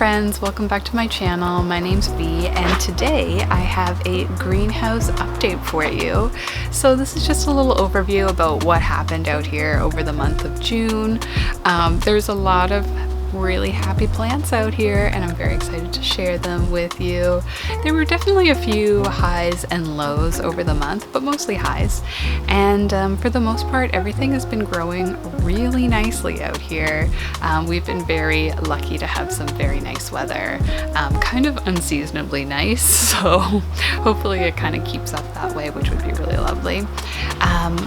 friends, welcome back to my channel. My name's Vee, and today I have a greenhouse update for you. So this is just a little overview about what happened out here over the month of June. There's a lot of really happy plants out here and I'm very excited to share them with you. There were definitely a few highs and lows over the month, but mostly highs. And for the most part, everything has been growing really nicely out here. We've been very lucky to have some very nice weather, kind of unseasonably nice. So hopefully it kind of keeps up that way, which would be really lovely.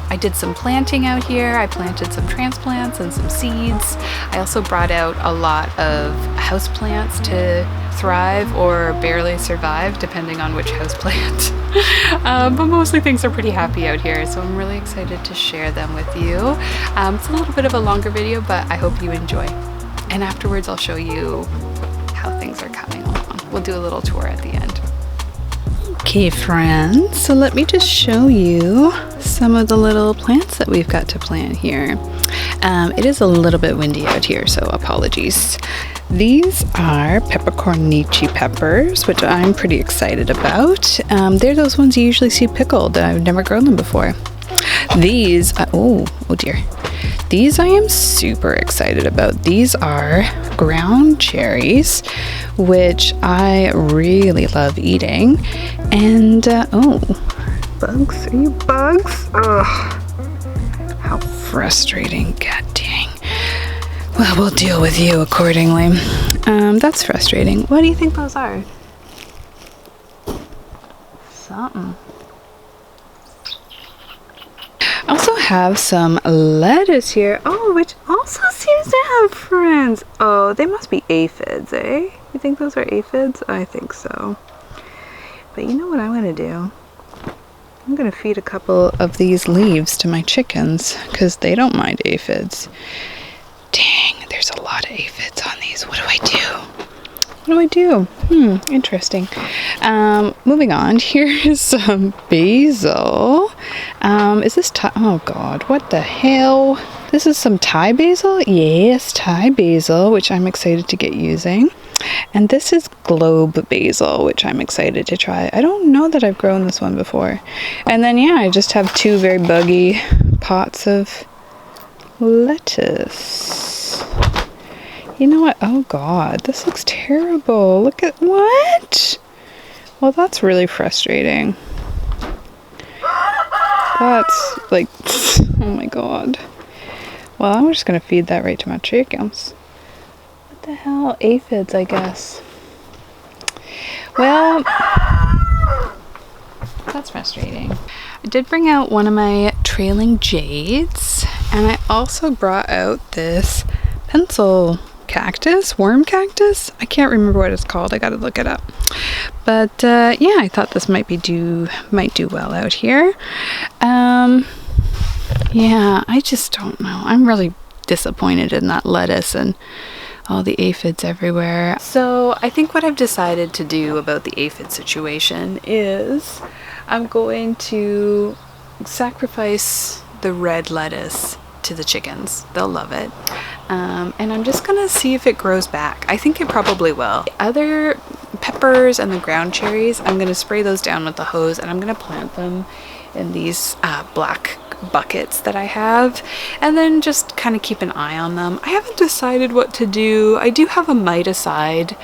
I did some planting out here. I planted some transplants and some seeds. I also brought out a lot of house plants to thrive or barely survive depending on which house plant. But mostly things are pretty happy out here, so I'm really excited to share them with you. It's a little bit of a longer video, but I hope you enjoy. And afterwards I'll show you how things are coming along. We'll do a little tour at the end. Okay friends, so let me just show you some of the little plants that we've got to plant here. It is a little bit windy out here, so apologies. These are peppercornici peppers, which I'm pretty excited about. They're those ones you usually see pickled. I've never grown them before. These, oh dear. These I am super excited about. These are ground cherries, which I really love eating. And, oh, bugs? Are you bugs? Ugh. How frustrating. God dang. Well, we'll deal with you accordingly. That's frustrating. What do you think those are? Something. I also have some lettuce here. Oh, which also seems to have friends. Oh, they must be aphids, eh? You think those are aphids? I think so. But you know what I'm going to do? I'm going to feed a couple of these leaves to my chickens because they don't mind aphids. Dang, there's a lot of aphids on these. What do I do? What do I do? Interesting. Moving on, here is some basil. Is this Thai? Oh God, what the hell? This is some Thai basil? Yes, Thai basil, which I'm excited to get using. And this is globe basil, which I'm excited to try. I don't know that I've grown this one before. And then, yeah, I just have two very buggy pots of lettuce. You know what? Oh God, this looks terrible. Look at what? Well, that's really frustrating. That's like, oh my God. Well, I'm just gonna feed that right to my chickens. What the hell? Aphids, I guess. Well, that's frustrating. I did bring out one of my trailing jades, and I also brought out this pencil cactus, worm cactus. I can't remember what it's called. I gotta look it up. But yeah, I thought this might do well out here. Yeah, I just don't know. I'm really disappointed in that lettuce and all the aphids everywhere. So I think what I've decided to do about the aphid situation is I'm going to sacrifice the red lettuce to the chickens. They'll love it. And I'm just gonna see if it grows back. I think it probably will. The other peppers and the ground cherries, I'm gonna spray those down with the hose and I'm gonna plant them in these black buckets that I have, and then just kind of keep an eye on them. I haven't decided what to do. I do have a miticide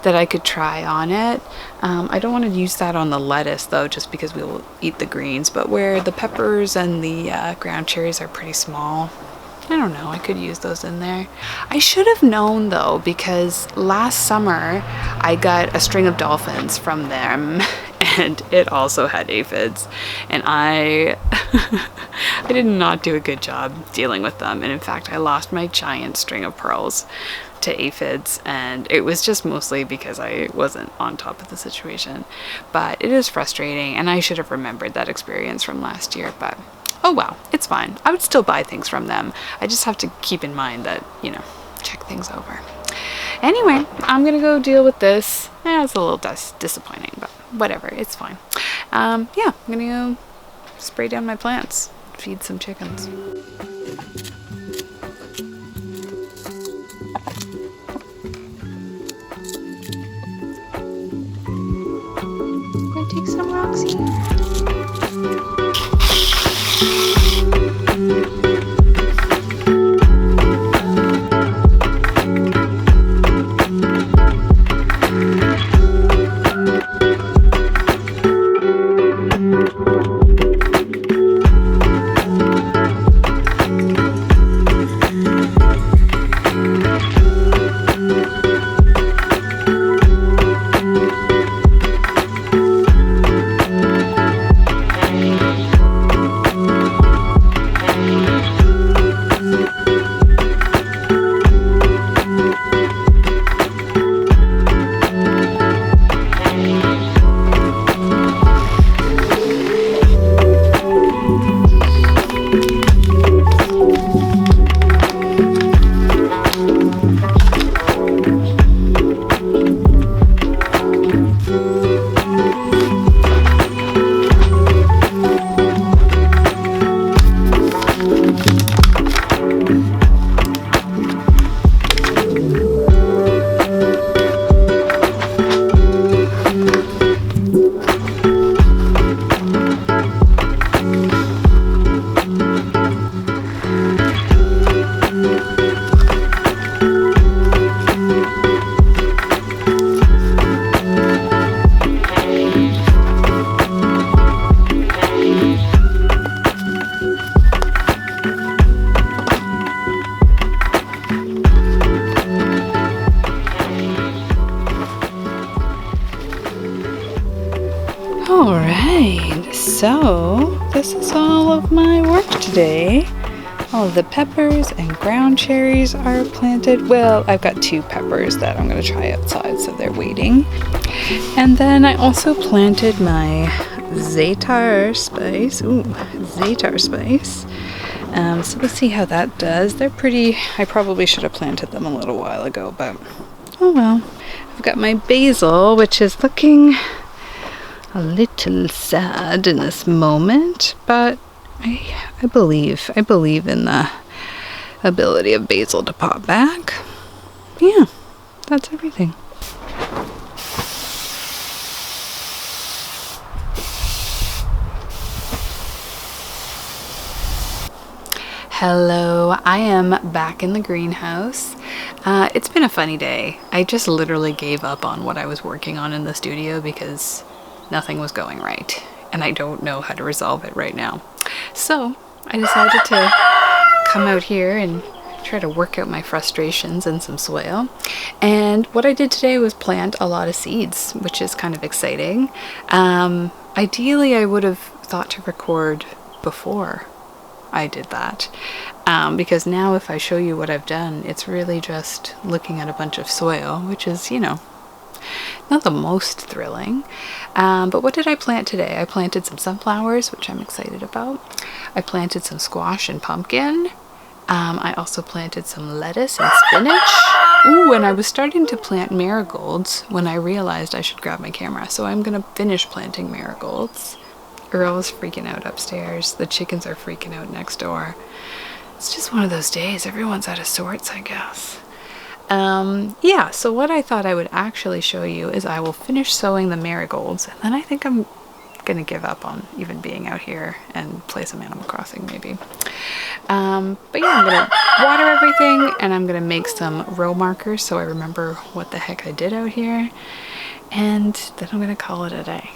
that I could try on it. I don't want to use that on the lettuce though, just because we will eat the greens, but where the peppers and the ground cherries are pretty small, I don't know, I could use those in there. I should have known though, because last summer I got a string of dolphins from them and it also had aphids, and I did not do a good job dealing with them, and in fact I lost my giant string of pearls to aphids, and it was just mostly because I wasn't on top of the situation. But it is frustrating, and I should have remembered that experience from last year, but oh well, it's fine. I would still buy things from them. I just have to keep in mind that, you know, check things over. Anyway, I'm gonna go deal with this. It's a little disappointing, but whatever, it's fine. Yeah, I'm gonna go spray down my plants, feed some chickens. Take some, Roxy. Alright, so this is all of my work today. All of the peppers and ground cherries are planted. Well, I've got 2 peppers that I'm going to try outside, so they're waiting. And then I also planted my za'atar spice. Ooh, za'atar spice. So let's see how that does. They're pretty. I probably should have planted them a little while ago, but oh well. I've got my basil, which is looking a little sad in this moment, but I believe in the ability of basil to pop back. Yeah, that's everything. Hello, I am back in the greenhouse. It's been a funny day. I just literally gave up on what I was working on in the studio because nothing was going right, and I don't know how to resolve it right now. So I decided to come out here and try to work out my frustrations in some soil. And what I did today was plant a lot of seeds, which is kind of exciting. Ideally, I would have thought to record before I did that, because now if I show you what I've done, it's really just looking at a bunch of soil, which is, you know, not the most thrilling. But what did I plant today? I planted some sunflowers, which I'm excited about. I planted some squash and pumpkin. I also planted some lettuce and spinach. Ooh, and I was starting to plant marigolds when I realized I should grab my camera. So I'm gonna finish planting marigolds. Earl's freaking out upstairs. The chickens are freaking out next door. It's just one of those days. Everyone's out of sorts, I guess. Yeah, so what I thought I would actually show you is I will finish sowing the marigolds, and then I think I'm gonna give up on even being out here and play some Animal Crossing maybe. But yeah, I'm gonna water everything, and I'm gonna make some row markers so I remember what the heck I did out here, and then I'm gonna call it a day.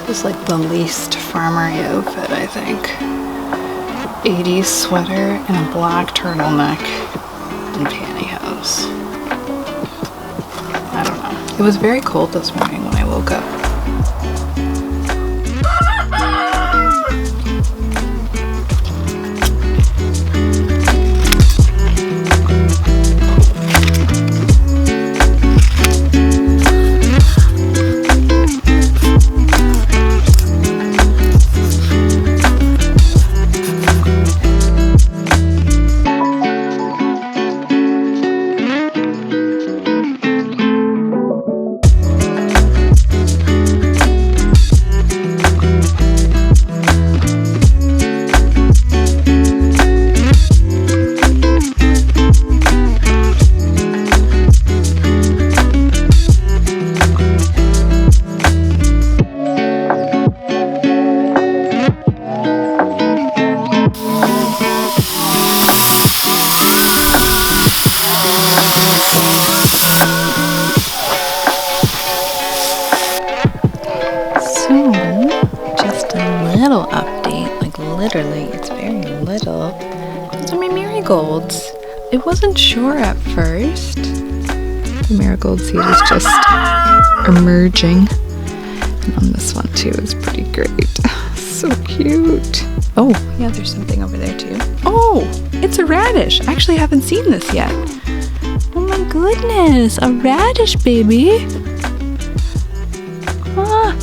It's like the least farmery outfit, I think. 80s sweater and a black turtleneck and pantyhose. I don't know. It was very cold this morning when I woke up. literally, it's very little. Those are my marigolds. I wasn't sure at first. The marigold seed is just emerging. And on this one too is pretty great. So cute. Oh, yeah, there's something over there too. Oh, it's a radish. I actually haven't seen this yet. Oh my goodness, a radish, baby. Ah.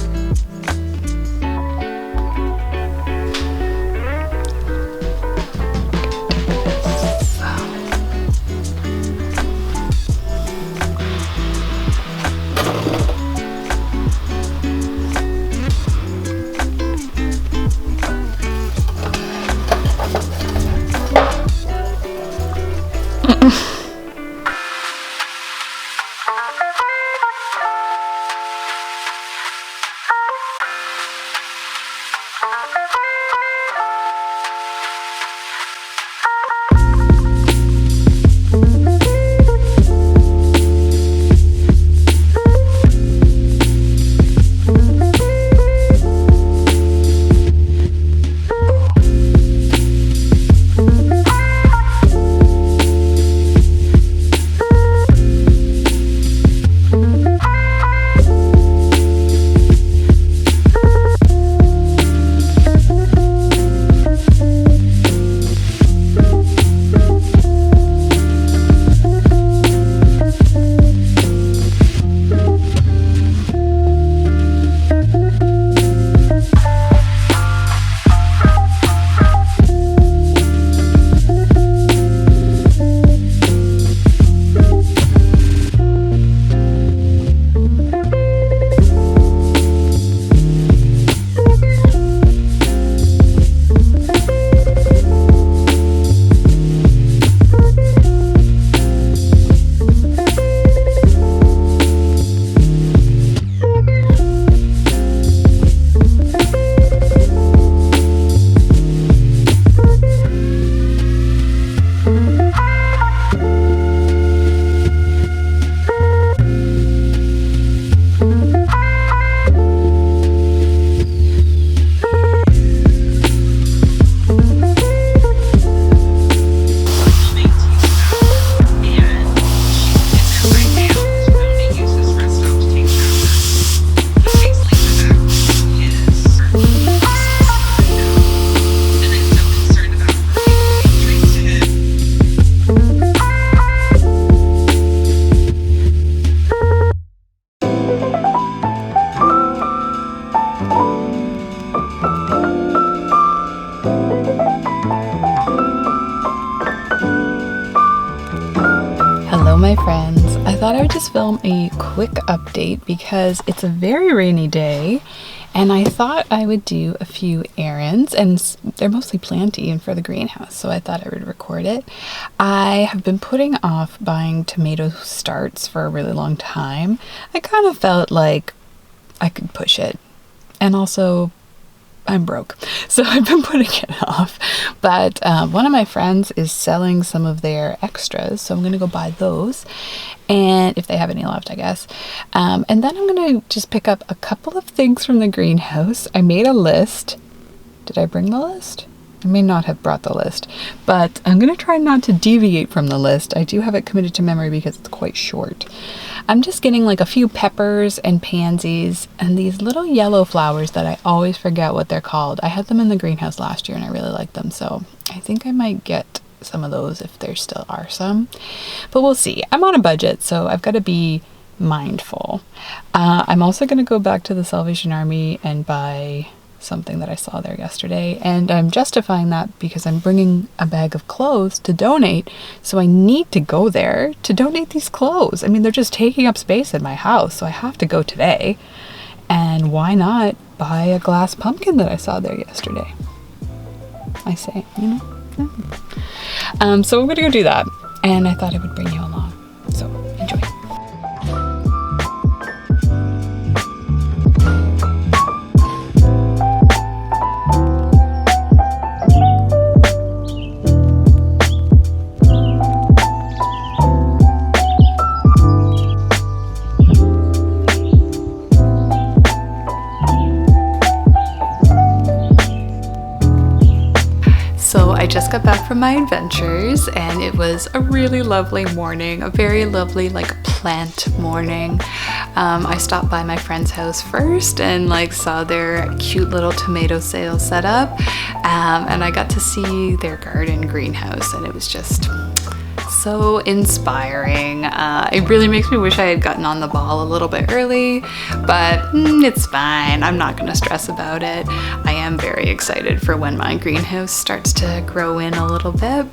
Hello my friends, I thought I would just film a quick update because it's a very rainy day and I thought I would do a few errands, and they're mostly planty and for the greenhouse, so I thought I would record it. I have been putting off buying tomato starts for a really long time. I kind of felt like I could push it, and also I'm broke, so I've been putting it off. But one of my friends is selling some of their extras, so I'm gonna go buy those, and if they have any left, I guess. And then I'm gonna just pick up a couple of things from the greenhouse. I made a list. Did I bring the list? I may not have brought the list, but I'm gonna try not to deviate from the list. I do have it committed to memory because it's quite short. I'm just getting like a few peppers and pansies and these little yellow flowers that I always forget what they're called. I had them in the greenhouse last year and I really liked them, so I think I might get some of those if there still are some, but we'll see. I'm on a budget, so I've got to be mindful. I'm also going to go back to the Salvation Army and buy something that I saw there yesterday, and I'm justifying that because I'm bringing a bag of clothes to donate, so I need to go there to donate these clothes. I mean, they're just taking up space in my house, so I have to go today. And why not buy a glass pumpkin that I saw there yesterday? I say, you know. So I'm gonna go do that, and I thought I would bring you along, so enjoy. I just got back from my adventures and it was a really lovely morning, a very lovely like plant morning. I stopped by my friend's house first and like saw their cute little tomato sale set up, and I got to see their garden greenhouse and it was just so inspiring. It really makes me wish I had gotten on the ball a little bit early, but it's fine. I'm not going to stress about it. I am very excited for when my greenhouse starts to grow in a little bit.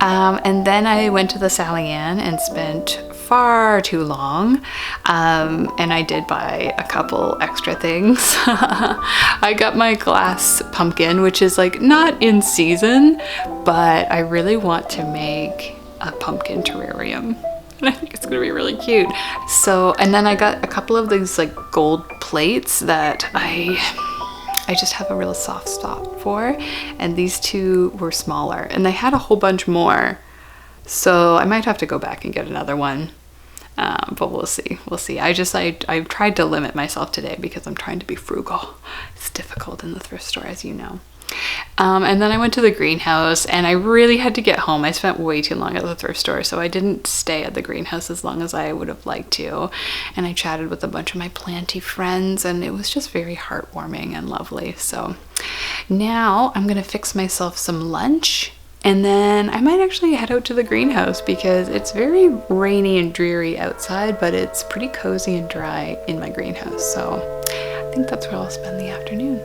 And then I went to the Sally Ann and spent far too long, and I did buy a couple extra things. I got my glass pumpkin, which is like not in season, but I really want to make a pumpkin terrarium and I think it's gonna be really cute. So, and then I got a couple of these like gold plates that I just have a real soft spot for, and these two were smaller and they had a whole bunch more, so I might have to go back and get another one, but we'll see. I tried to limit myself today because I'm trying to be frugal. It's difficult in the thrift store, as you know. And then I went to the greenhouse and I really had to get home. I spent way too long at the thrift store, so I didn't stay at the greenhouse as long as I would have liked to. And I chatted with a bunch of my planty friends and it was just very heartwarming and lovely. So now I'm gonna fix myself some lunch and then I might actually head out to the greenhouse because it's very rainy and dreary outside, but it's pretty cozy and dry in my greenhouse. So I think that's where I'll spend the afternoon.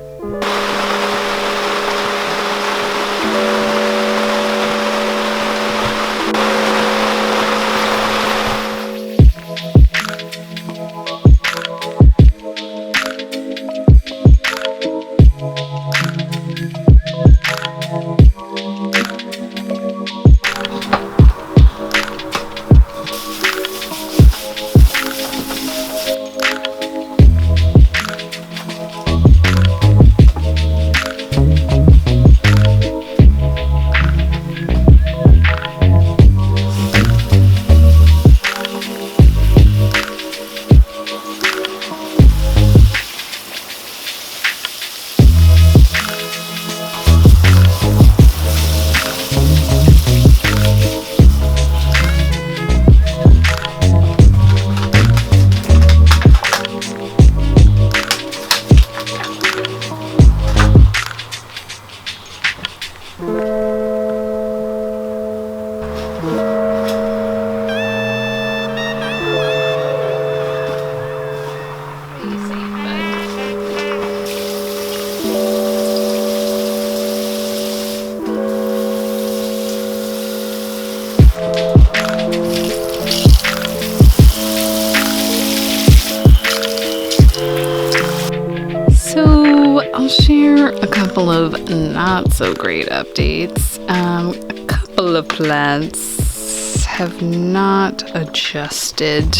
I'll share a couple of not so great updates. A couple of plants have not adjusted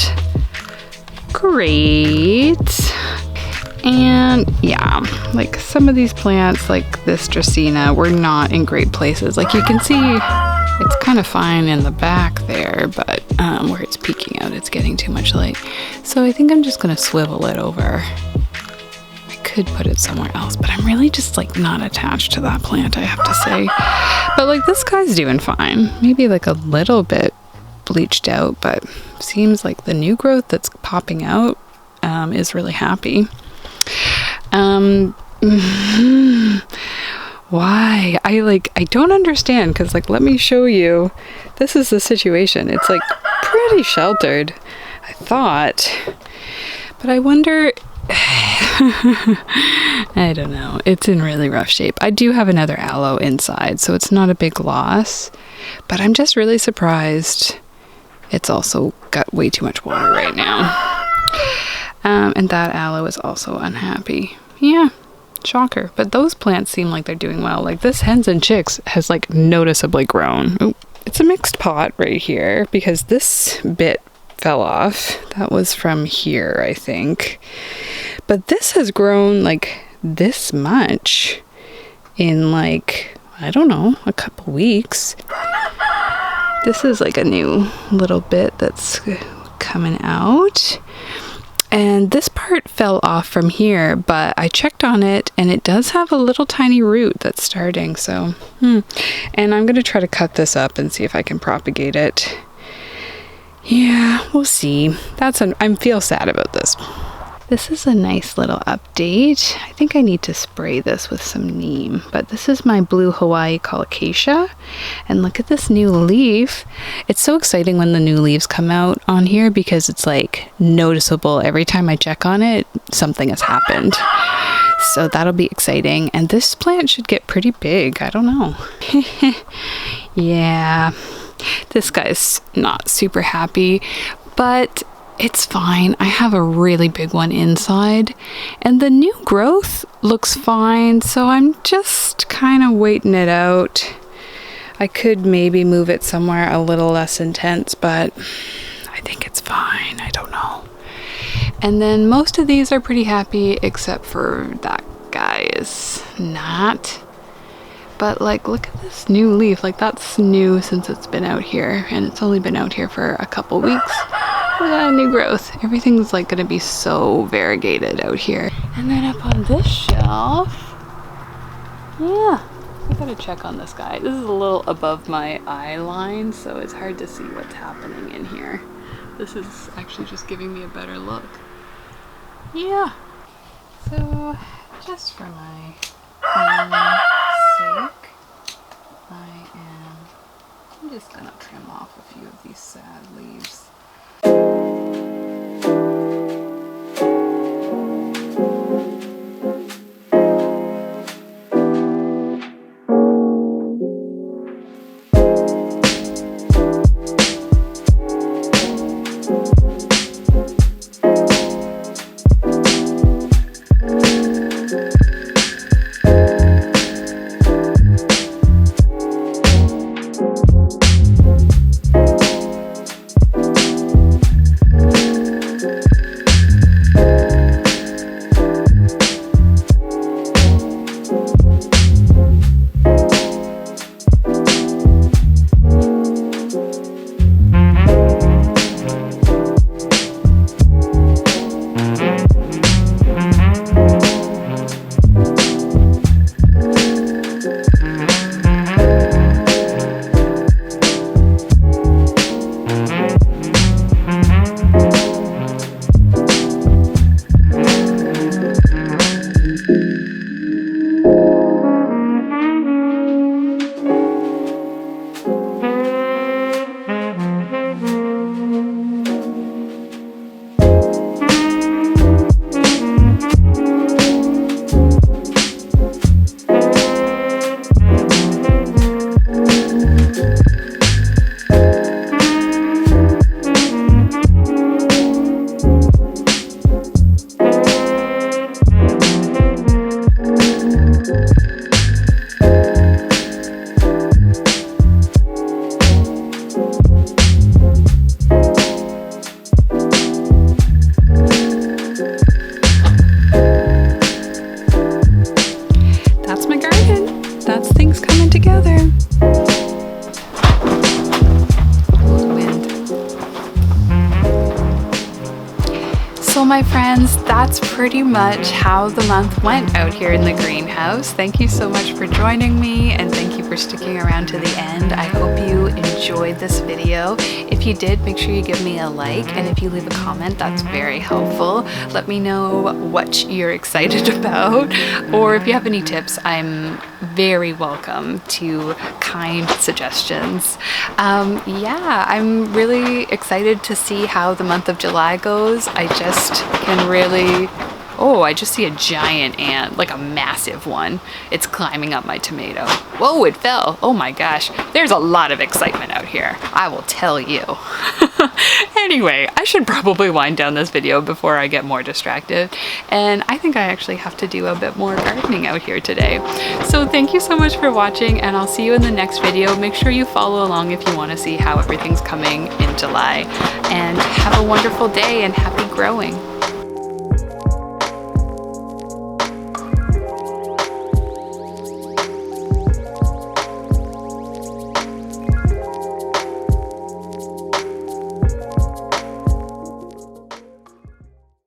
great. And yeah, like some of these plants, like this Dracaena, were not in great places. Like you can see, it's kind of fine in the back there, but where it's peeking out, it's getting too much light. So I think I'm just gonna swivel it over. Could put it somewhere else, but I'm really just like not attached to that plant, I have to say. But like this guy's doing fine, maybe like a little bit bleached out, but seems like the new growth that's popping out is really happy. Why? I don't understand, because like let me show you. This is the situation. It's like pretty sheltered, I thought, but I wonder. I don't know. It's in really rough shape. I do have another aloe inside, so it's not a big loss, but I'm just really surprised it's also got way too much water right now. And that aloe is also unhappy. Yeah, shocker. But those plants seem like they're doing well. Like this hens and chicks has like noticeably grown. Ooh, it's a mixed pot right here because this bit fell off. That was from here, I think. But this has grown like this much in like, I don't know, a couple weeks. This is like a new little bit that's coming out. And this part fell off from here, but I checked on it and it does have a little tiny root that's starting, so and I'm gonna try to cut this up and see if I can propagate it. Yeah, we'll see. I feel sad about this. This is a nice little update. I think I need to spray this with some neem, but this is my blue Hawaii colocasia. And look at this new leaf. It's so exciting when the new leaves come out on here because it's like noticeable. Every time I check on it, something has happened. So that'll be exciting. And this plant should get pretty big. I don't know. Yeah, this guy's not super happy, but it's fine. I have a really big one inside and the new growth looks fine, so I'm just kind of waiting it out. I could maybe move it somewhere a little less intense, but I think it's fine. I don't know. And then most of these are pretty happy except for that guy is not. But like, look at this new leaf. Like, that's new since it's been out here, and it's only been out here for a couple weeks. Look at that new growth. Everything's like gonna be so variegated out here. And then up on this shelf, yeah, I gotta check on this guy. This is a little above my eye line, so it's hard to see what's happening in here. This is actually just giving me a better look. Yeah. So just for my sake, I'm just gonna trim off a few of these sad leaves. So my friends, that's pretty much how the month went out here in the greenhouse. Thank you so much for joining me, and thank you for sticking around to the end. I hope you enjoyed this video. If you did, make sure you give me a like, and if you leave a comment, that's very helpful. Let me know what you're excited about, or if you have any tips, I'm very welcome to kind suggestions. Yeah, I'm really excited to see how the month of July goes. I just can really... Oh, I just see a giant ant, like a massive one. It's climbing up my tomato. Whoa, it fell. Oh my gosh. There's a lot of excitement out here, I will tell you. Anyway, I should probably wind down this video before I get more distracted. And I think I actually have to do a bit more gardening out here today. So thank you so much for watching, and I'll see you in the next video. Make sure you follow along if you want to see how everything's coming in July. And have a wonderful day and happy growing.